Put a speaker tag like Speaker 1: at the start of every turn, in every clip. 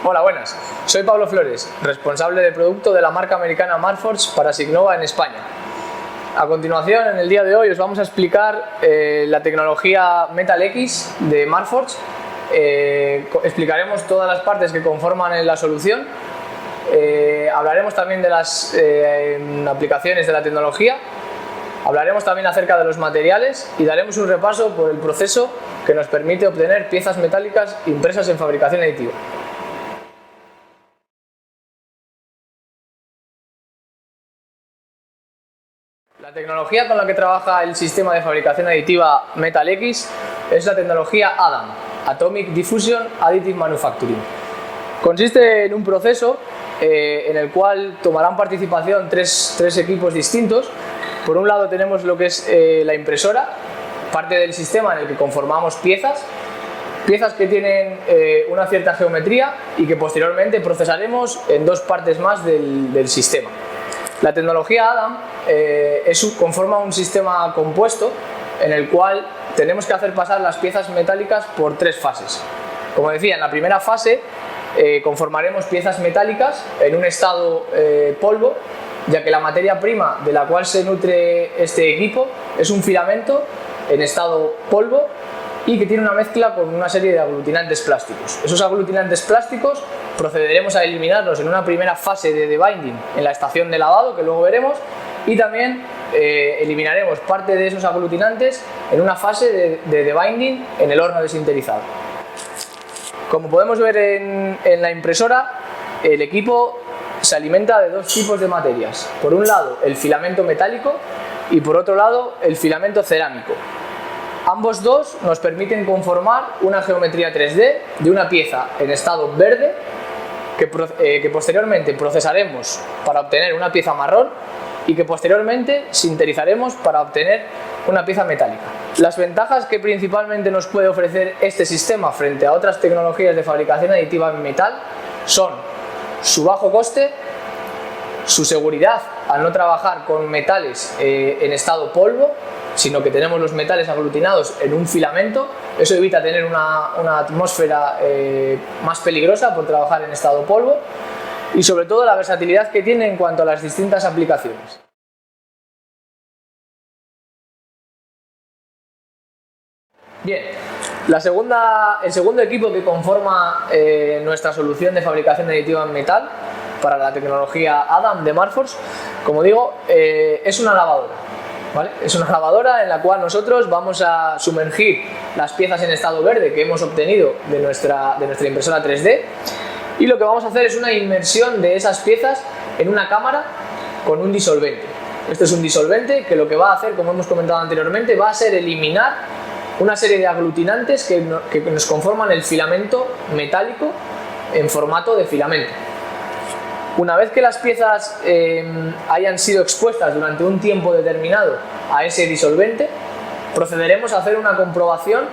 Speaker 1: Hola, buenas. Soy Pablo Flores, responsable de producto de la marca americana Marforged para Signova en España. A continuación, en el día de hoy, os vamos a explicar la tecnología Metal X de Marforged. Explicaremos todas las partes que conforman la solución. Hablaremos también de las aplicaciones de la tecnología. Hablaremos también acerca de los materiales y daremos un repaso por el proceso que nos permite obtener piezas metálicas impresas en fabricación aditiva. La tecnología con la que trabaja el sistema de fabricación aditiva Metal X es la tecnología ADAM, Atomic Diffusion Additive Manufacturing. Consiste en un proceso en el cual tomarán participación tres equipos distintos. Por un lado tenemos lo que es la impresora, parte del sistema en el que conformamos piezas que tienen una cierta geometría y que posteriormente procesaremos en dos partes más del sistema. La tecnología ADAM conforma un sistema compuesto en el cual tenemos que hacer pasar las piezas metálicas por tres fases. Como decía, en la primera fase conformaremos piezas metálicas en un estado polvo, ya que la materia prima de la cual se nutre este equipo es un filamento en estado polvo y que tiene una mezcla con una serie de aglutinantes plásticos. Esos aglutinantes plásticos procederemos a eliminarlos en una primera fase de debinding en la estación de lavado, que luego veremos, y también eliminaremos parte de esos aglutinantes en una fase de debinding en el horno desinterizado. Como podemos ver en la impresora, el equipo se alimenta de dos tipos de materias. Por un lado, el filamento metálico y por otro lado, el filamento cerámico. Ambos dos nos permiten conformar una geometría 3D de una pieza en estado verde que posteriormente procesaremos para obtener una pieza marrón y que posteriormente sinterizaremos para obtener una pieza metálica. Las ventajas que principalmente nos puede ofrecer este sistema frente a otras tecnologías de fabricación aditiva en metal son su bajo coste, su seguridad al no trabajar con metales en estado polvo, sino que tenemos los metales aglutinados en un filamento. Eso evita tener una atmósfera más peligrosa por trabajar en estado polvo, y sobre todo la versatilidad que tiene en cuanto a las distintas aplicaciones. Bien, el segundo equipo que conforma nuestra solución de fabricación aditiva en metal para la tecnología ADAM de Marforged, como digo, es una lavadora. ¿Vale? Es una lavadora en la cual nosotros vamos a sumergir las piezas en estado verde que hemos obtenido de nuestra impresora 3D, y lo que vamos a hacer es una inmersión de esas piezas en una cámara con un disolvente. Este es un disolvente que lo que va a hacer, como hemos comentado anteriormente, va a ser eliminar una serie de aglutinantes que nos conforman el filamento metálico en formato de filamento. Una vez que las piezas hayan sido expuestas durante un tiempo determinado a ese disolvente, procederemos a hacer una comprobación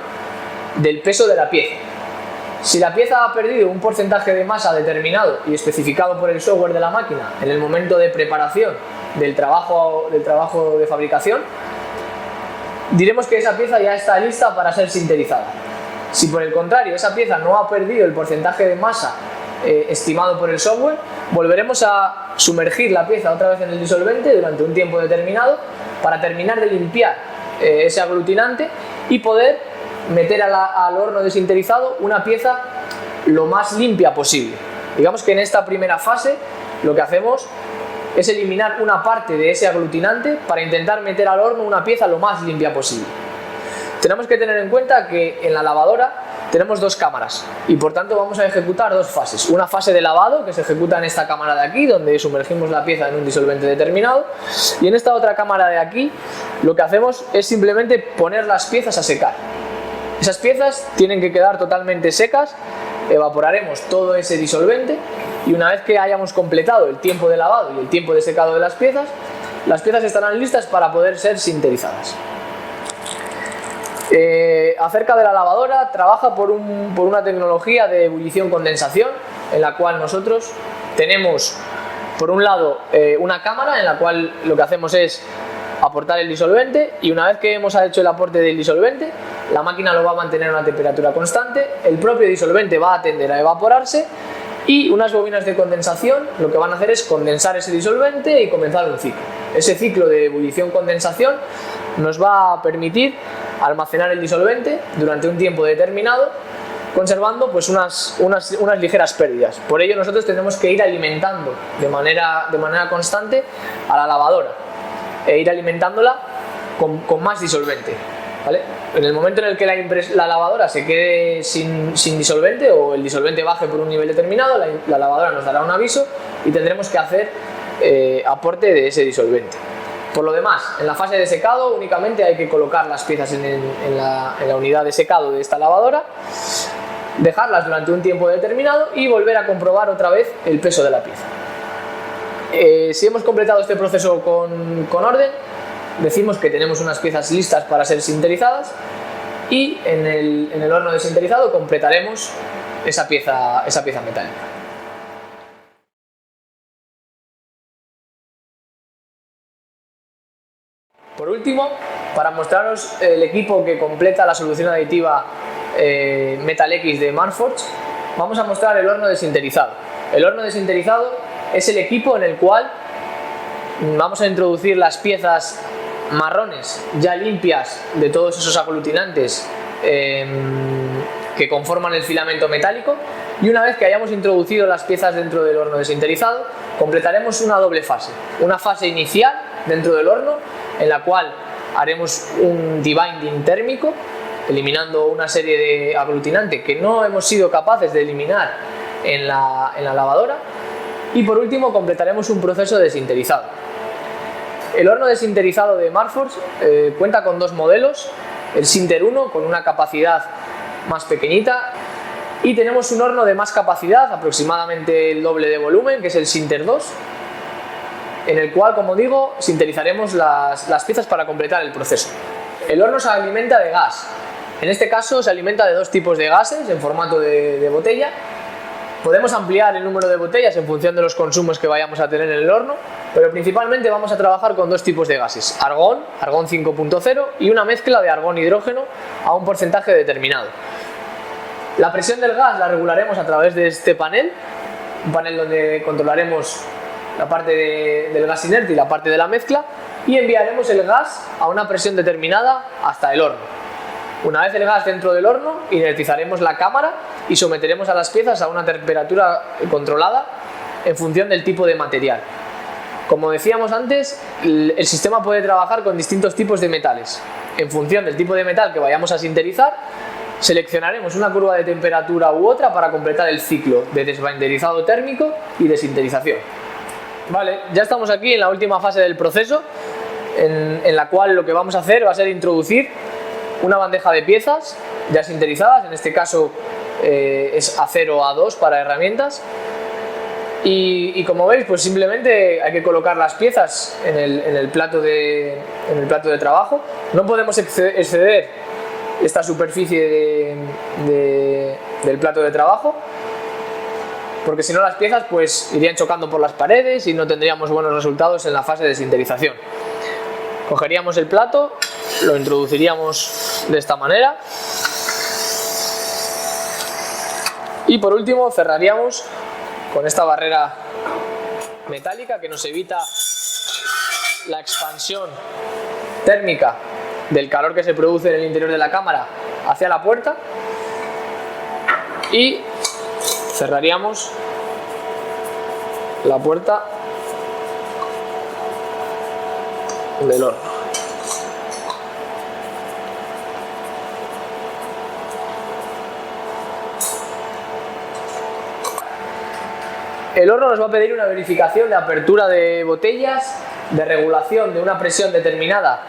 Speaker 1: del peso de la pieza. Si la pieza ha perdido un porcentaje de masa determinado y especificado por el software de la máquina en el momento de preparación del trabajo de fabricación, diremos que esa pieza ya está lista para ser sinterizada. Si por el contrario esa pieza no ha perdido el porcentaje de masa estimado por el software, volveremos a sumergir la pieza otra vez en el disolvente durante un tiempo determinado para terminar de limpiar ese aglutinante y poder meter al horno desinterizado una pieza lo más limpia posible. Digamos que en esta primera fase lo que hacemos es eliminar una parte de ese aglutinante para intentar meter al horno una pieza lo más limpia posible. Tenemos que tener en cuenta que en la lavadora tenemos dos cámaras y por tanto vamos a ejecutar dos fases. Una fase de lavado que se ejecuta en esta cámara de aquí, donde sumergimos la pieza en un disolvente determinado, y en esta otra cámara de aquí lo que hacemos es simplemente poner las piezas a secar. Esas piezas tienen que quedar totalmente secas, evaporaremos todo ese disolvente y una vez que hayamos completado el tiempo de lavado y el tiempo de secado de las piezas estarán listas para poder ser sintetizadas. Acerca de la lavadora, trabaja por una tecnología de ebullición-condensación en la cual nosotros tenemos por un lado una cámara en la cual lo que hacemos es aportar el disolvente, y una vez que hemos hecho el aporte del disolvente, la máquina lo va a mantener a una temperatura constante, el propio disolvente va a tender a evaporarse Y unas bobinas de condensación lo que van a hacer es condensar ese disolvente y comenzar un ciclo. Ese ciclo de ebullición-condensación nos va a permitir almacenar el disolvente durante un tiempo determinado, conservando pues unas ligeras pérdidas. Por ello nosotros tenemos que ir alimentando de manera constante a la lavadora e ir alimentándola con más disolvente, ¿vale? En el momento en el que la lavadora se quede sin disolvente o el disolvente baje por un nivel determinado, la lavadora nos dará un aviso y tendremos que hacer aporte de ese disolvente. Por lo demás, en la fase de secado únicamente hay que colocar las piezas en la unidad de secado de esta lavadora, dejarlas durante un tiempo determinado y volver a comprobar otra vez el peso de la pieza. Si hemos completado este proceso con orden, decimos que tenemos unas piezas listas para ser sinterizadas y en el horno de sinterizado completaremos esa pieza metálica. Por último, para mostraros el equipo que completa la solución aditiva Metal X de Marforged, vamos a mostrar el horno de sinterizado. El horno de sinterizado es el equipo en el cual vamos a introducir las piezas marrones ya limpias de todos esos aglutinantes que conforman el filamento metálico, y una vez que hayamos introducido las piezas dentro del horno de sinterizado, completaremos una doble fase. Una fase inicial dentro del horno en la cual haremos un debinding térmico, eliminando una serie de aglutinantes que no hemos sido capaces de eliminar en la lavadora, y por último completaremos un proceso de sinterizado. El horno de sinterizado de Marforged cuenta con dos modelos, el Sinter 1 con una capacidad más pequeñita, y tenemos un horno de más capacidad, aproximadamente el doble de volumen, que es el Sinter 2, en el cual, como digo, sinterizaremos las piezas para completar el proceso. El horno se alimenta de gas. En este caso se alimenta de dos tipos de gases en formato de botella. Podemos ampliar el número de botellas en función de los consumos que vayamos a tener en el horno, pero principalmente vamos a trabajar con dos tipos de gases: argón 5.0 y una mezcla de argón-hidrógeno a un porcentaje determinado. La presión del gas la regularemos a través de este panel, un panel donde controlaremos la parte del gas inerte y la parte de la mezcla, y enviaremos el gas a una presión determinada hasta el horno. Una vez el gas dentro del horno, inertizaremos la cámara y someteremos a las piezas a una temperatura controlada en función del tipo de material. Como decíamos antes, el sistema puede trabajar con distintos tipos de metales. En función del tipo de metal que vayamos a sinterizar, seleccionaremos una curva de temperatura u otra para completar el ciclo de desbinderizado térmico y de sinterización. Vale, ya estamos aquí en la última fase del proceso, en la cual lo que vamos a hacer va a ser introducir una bandeja de piezas ya sinterizadas, en este caso es acero A2 para herramientas, y como veis, pues simplemente hay que colocar las piezas en el plato de trabajo. No podemos exceder esta superficie del plato de trabajo, porque si no las piezas pues irían chocando por las paredes y no tendríamos buenos resultados en la fase de sinterización. Cogeríamos el plato, lo introduciríamos de esta manera y por último cerraríamos con esta barrera metálica que nos evita la expansión térmica del calor que se produce en el interior de la cámara hacia la puerta, y cerraríamos la puerta del horno. El horno nos va a pedir una verificación de apertura de botellas, de regulación de una presión determinada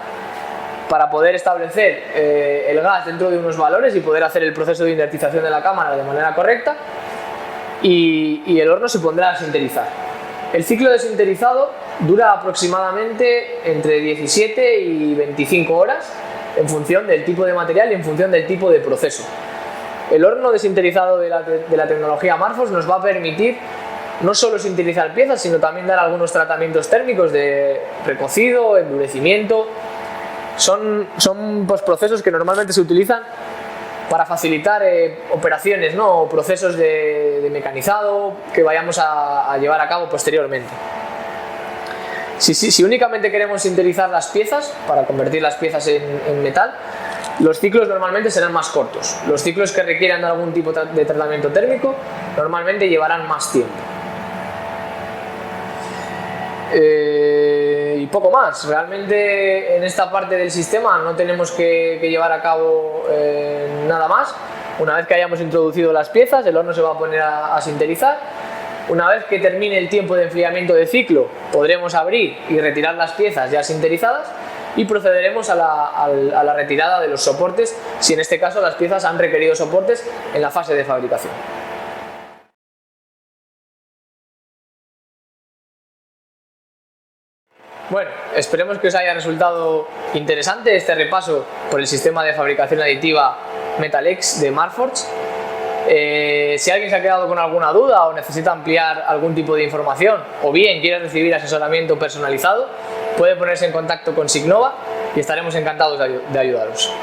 Speaker 1: para poder establecer el gas dentro de unos valores y poder hacer el proceso de inertización de la cámara de manera correcta, y el horno se pondrá a sinterizar. El ciclo de sinterizado dura aproximadamente entre 17 y 25 horas en función del tipo de material y en función del tipo de proceso. El horno de sinterizado de la tecnología Marforged nos va a permitir no solo sintetizar piezas, sino también dar algunos tratamientos térmicos de recocido, endurecimiento. Son pues, procesos que normalmente se utilizan para facilitar operaciones, ¿no? O procesos de de mecanizado que vayamos a llevar a cabo posteriormente. Si únicamente queremos sinterizar las piezas para convertir las piezas en metal, los ciclos normalmente serán más cortos. Los ciclos que requieran algún tipo de tratamiento térmico normalmente llevarán más tiempo. Y poco más. Realmente en esta parte del sistema no tenemos que llevar a cabo nada más. Una vez que hayamos introducido las piezas, el horno se va a poner a sinterizar. Una vez que termine el tiempo de enfriamiento de ciclo, podremos abrir y retirar las piezas ya sinterizadas y procederemos a la retirada de los soportes, si en este caso las piezas han requerido soportes en la fase de fabricación. Bueno, esperemos que os haya resultado interesante este repaso por el sistema de fabricación aditiva Metalex de Marforged. Si alguien se ha quedado con alguna duda o necesita ampliar algún tipo de información o bien quiere recibir asesoramiento personalizado, puede ponerse en contacto con Signova y estaremos encantados de ayudaros.